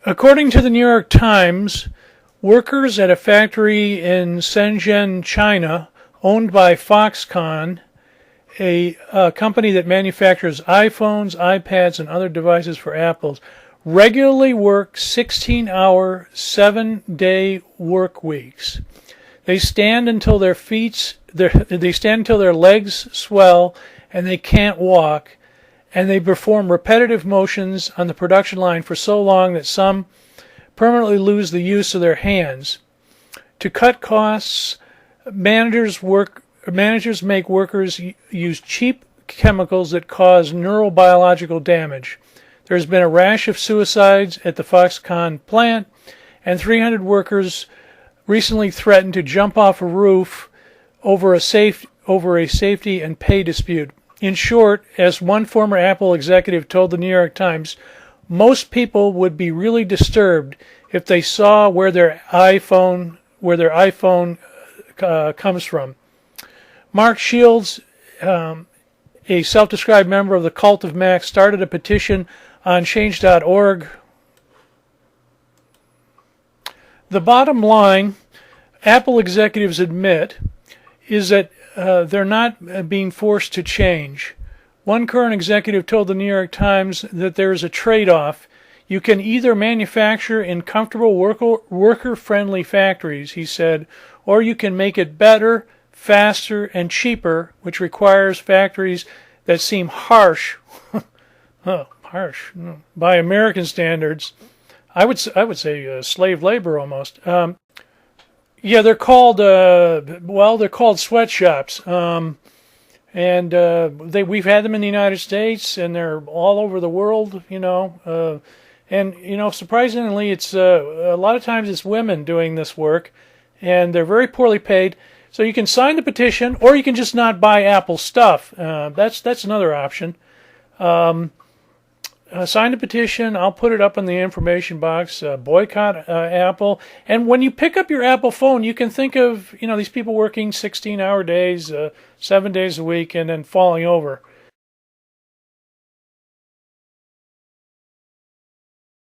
According to the New York Times, workers at a factory in Shenzhen, China, owned by Foxconn, a company that manufactures iPhones, iPads, and other devices for Apple, regularly work 16-hour, 7-day work weeks. They stand until their legs swell and they can't walk, and they perform repetitive motions on the production line for so long that some permanently lose the use of their hands. To cut costs, managers make workers use cheap chemicals that cause neurobiological damage. There has been a rash of suicides at the Foxconn plant, and 300 workers recently threatened to jump off a roof over a safety and pay dispute. In short, as one former Apple executive told the New York Times, most people would be really disturbed if they saw where their iPhone comes from. Mark Shields, a self-described member of the Cult of Mac, started a petition on change.org. The bottom line, Apple executives admit, is that they're not being forced to change. One current executive told the New York Times that there is a trade-off. You can either manufacture in comfortable worker-friendly factories, he said, or you can make it better, faster, and cheaper, which requires factories that seem harsh, by American standards. I would say slave labor almost. Yeah, they're called sweatshops, and we've had them in the United States, and they're all over the world, and surprisingly, it's a lot of times it's women doing this work, and they're very poorly paid. So you can sign the petition, or you can just not buy Apple stuff. That's another option. Sign the petition. I'll put it up in the information box. Boycott Apple. And when you pick up your Apple phone, you can think of these people working 16-hour days, 7 days a week, and then falling over.